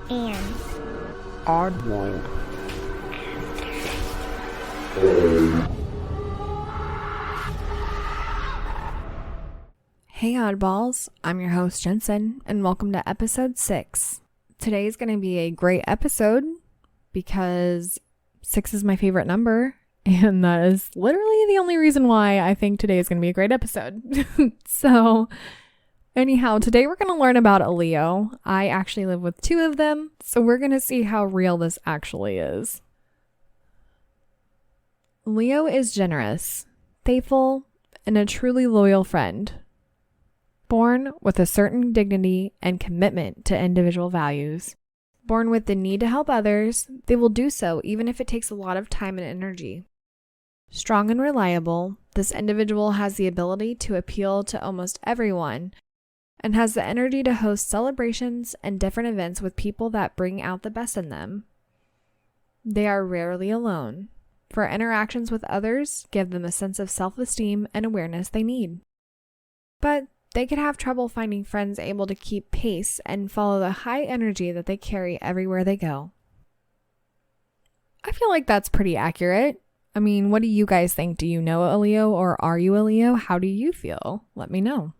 and Oddworld. Hey oddballs, I'm your host Jensen, and welcome to episode 6. Today's going to be a great episode because 6 is my favorite number, and that is literally the only reason why I think today is going to be a great episode. So, anyhow, today we're going to learn about a Leo. I actually live with 2 of them, so we're going to see how real this actually is. Leo is generous, faithful, and a truly loyal friend. Born with a certain dignity and commitment to individual values. Born with the need to help others, they will do so even if it takes a lot of time and energy. Strong and reliable, this individual has the ability to appeal to almost everyone and has the energy to host celebrations and different events with people that bring out the best in them. They are rarely alone, for interactions with others give them a sense of self-esteem and awareness they need. But they could have trouble finding friends able to keep pace and follow the high energy that they carry everywhere they go. I feel like that's pretty accurate. I mean, what do you guys think? Do you know a Leo or are you a Leo? How do you feel? Let me know.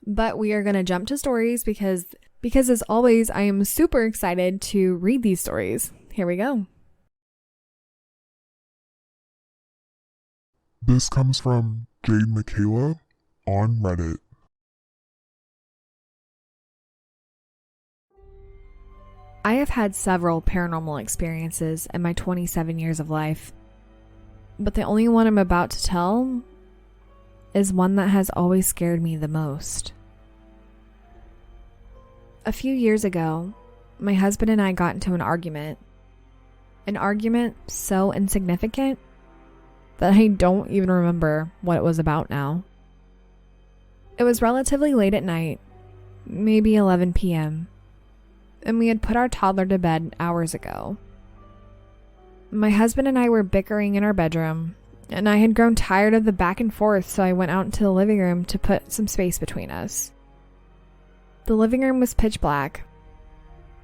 But we are going to jump to stories because as always, I am super excited to read these stories. Here we go. This comes from jademikala on Reddit. I have had several paranormal experiences in my 27 years of life, but the only one I'm about to tell is one that has always scared me the most. A few years ago, my husband and I got into an argument so insignificant that I don't even remember what it was about now. It was relatively late at night, maybe 11 p.m., and we had put our toddler to bed hours ago. My husband and I were bickering in our bedroom, and I had grown tired of the back and forth, so I went out into the living room to put some space between us. The living room was pitch black,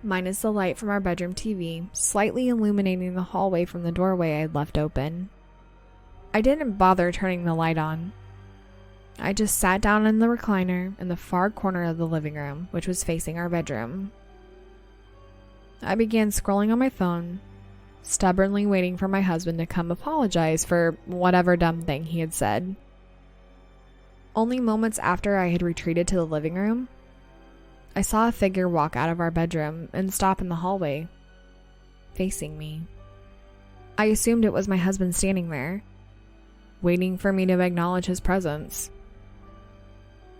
minus the light from our bedroom TV, slightly illuminating the hallway from the doorway I had left open. I didn't bother turning the light on. I just sat down in the recliner in the far corner of the living room, which was facing our bedroom. I began scrolling on my phone, stubbornly waiting for my husband to come apologize for whatever dumb thing he had said. Only moments after I had retreated to the living room, I saw a figure walk out of our bedroom and stop in the hallway, facing me. I assumed it was my husband standing there, waiting for me to acknowledge his presence.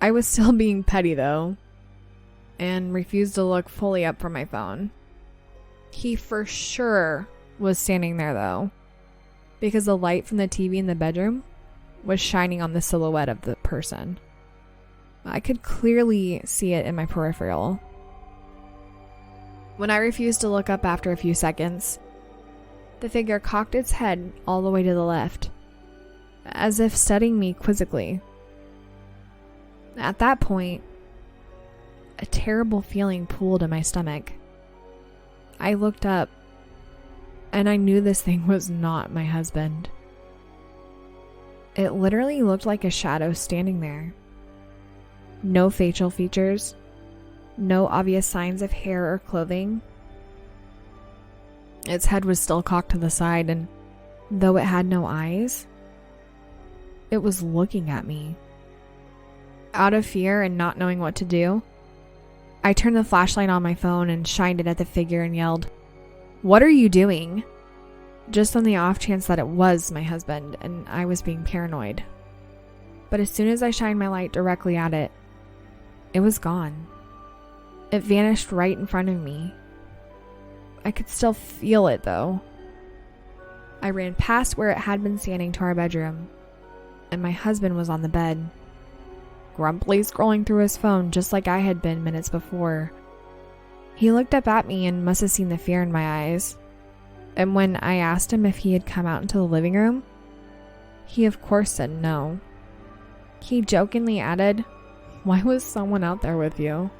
I was still being petty though, and refused to look fully up from my phone. He for sure was standing there though, because the light from the TV in the bedroom was shining on the silhouette of the person. I could clearly see it in my peripheral. When I refused to look up after a few seconds, the figure cocked its head all the way to the left, as if studying me quizzically. At that point, a terrible feeling pooled in my stomach. I looked up, and I knew this thing was not my husband. It literally looked like a shadow standing there. No facial features, no obvious signs of hair or clothing. Its head was still cocked to the side, and though it had no eyes, it was looking at me. Out of fear and not knowing what to do, I turned the flashlight on my phone and shined it at the figure and yelled, "What are you doing?" Just on the off chance that it was my husband and I was being paranoid. But as soon as I shined my light directly at it, it was gone. It vanished right in front of me. I could still feel it though. I ran past where it had been standing to our bedroom, and my husband was on the bed, grumpily scrolling through his phone just like I had been minutes before. He looked up at me and must have seen the fear in my eyes. And when I asked him if he had come out into the living room, he of course said no. He jokingly added, "Why was someone out there with you?"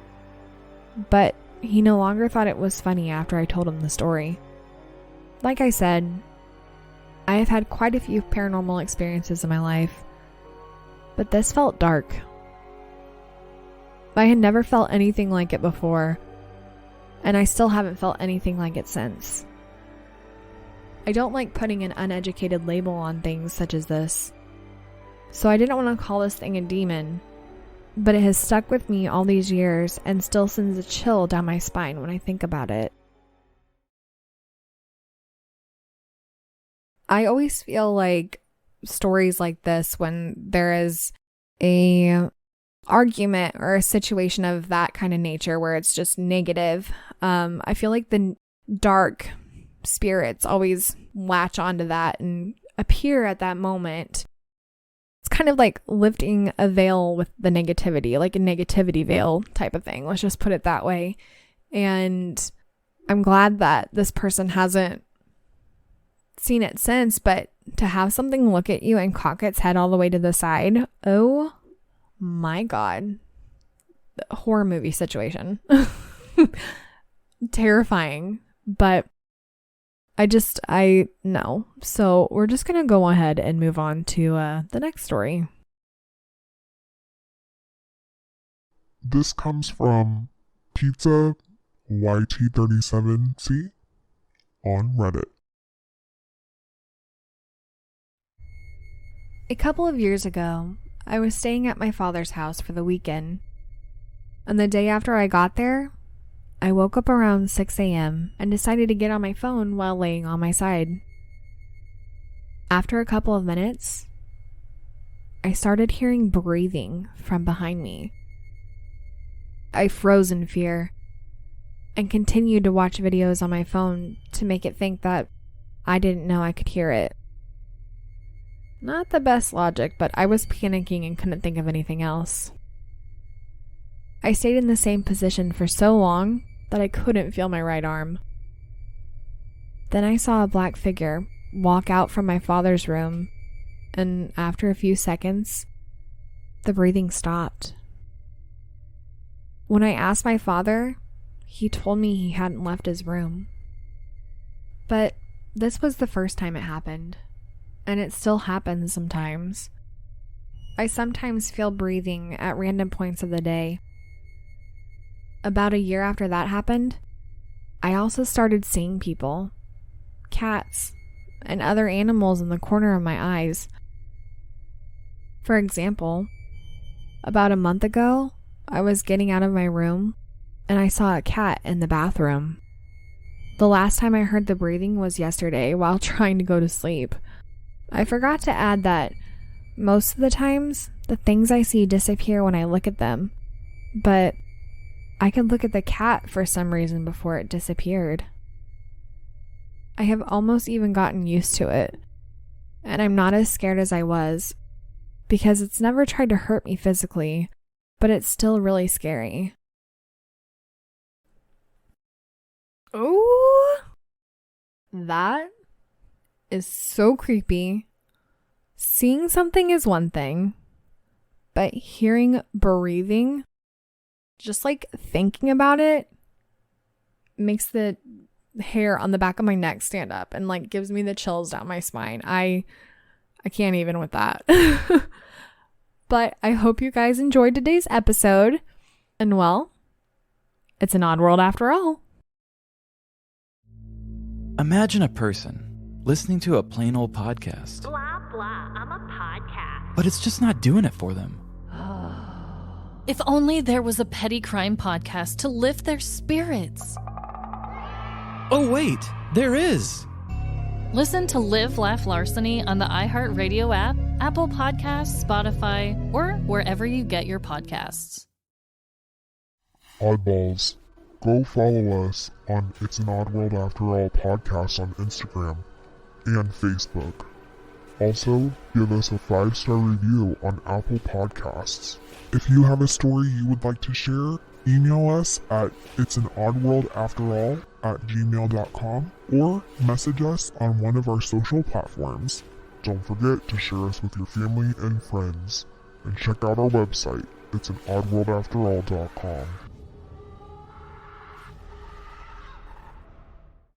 But he no longer thought it was funny after I told him the story. Like I said, I have had quite a few paranormal experiences in my life, but this felt dark. I had never felt anything like it before, and I still haven't felt anything like it since. I don't like putting an uneducated label on things such as this, so I didn't want to call this thing a demon, but it has stuck with me all these years and still sends a chill down my spine when I think about it. I always feel like stories like this, when there is a argument or a situation of that kind of nature where it's just negative, I feel like the dark spirits always latch onto that and appear at that moment. It's kind of like lifting a veil with the negativity, like a negativity veil type of thing. Let's just put it that way. And I'm glad that this person hasn't seen it since, but to have something look at you and cock its head all the way to the side, oh my God. Horror movie situation. Terrifying. But I know. So we're just going to go ahead and move on to the next story. This comes from Pizza YT37C on Reddit. A couple of years ago, I was staying at my father's house for the weekend. And the day after I got there, I woke up around 6 a.m. and decided to get on my phone while laying on my side. After a couple of minutes, I started hearing breathing from behind me. I froze in fear and continued to watch videos on my phone to make it think that I didn't know I could hear it. Not the best logic, but I was panicking and couldn't think of anything else. I stayed in the same position for so long that I couldn't feel my right arm. Then I saw a black figure walk out from my father's room, and after a few seconds, the breathing stopped. When I asked my father, he told me he hadn't left his room. But this was the first time it happened, and it still happens sometimes. I sometimes feel breathing at random points of the day. About a year after that happened, I also started seeing people, cats, and other animals in the corner of my eyes. For example, about a month ago, I was getting out of my room and I saw a cat in the bathroom. The last time I heard the breathing was yesterday while trying to go to sleep. I forgot to add that most of the times, the things I see disappear when I look at them, but I could look at the cat for some reason before it disappeared. I have almost even gotten used to it, and I'm not as scared as I was, because it's never tried to hurt me physically, but it's still really scary. Oh, that is so creepy. Seeing something is one thing, but hearing breathing, just like thinking about it, makes the hair on the back of my neck stand up and like gives me the chills down my spine. I can't even with that. But I hope you guys enjoyed today's episode. And well, it's an odd world after all. Imagine a person listening to a plain old podcast. Blah, blah, I'm a podcast. But it's just not doing it for them. If only there was a petty crime podcast to lift their spirits. Oh, wait, there is. Listen to Live, Laugh, Larceny on the iHeartRadio app, Apple Podcasts, Spotify, or wherever you get your podcasts. Oddballs, go follow us on It's an Odd World After All podcast on Instagram and Facebook. Also, give us a 5-star review on Apple Podcasts. If you have a story you would like to share, email us at it'sanoddworldafterall@gmail.com or message us on one of our social platforms. Don't forget to share us with your family and friends. And check out our website, it'sanoddworldafterall.com.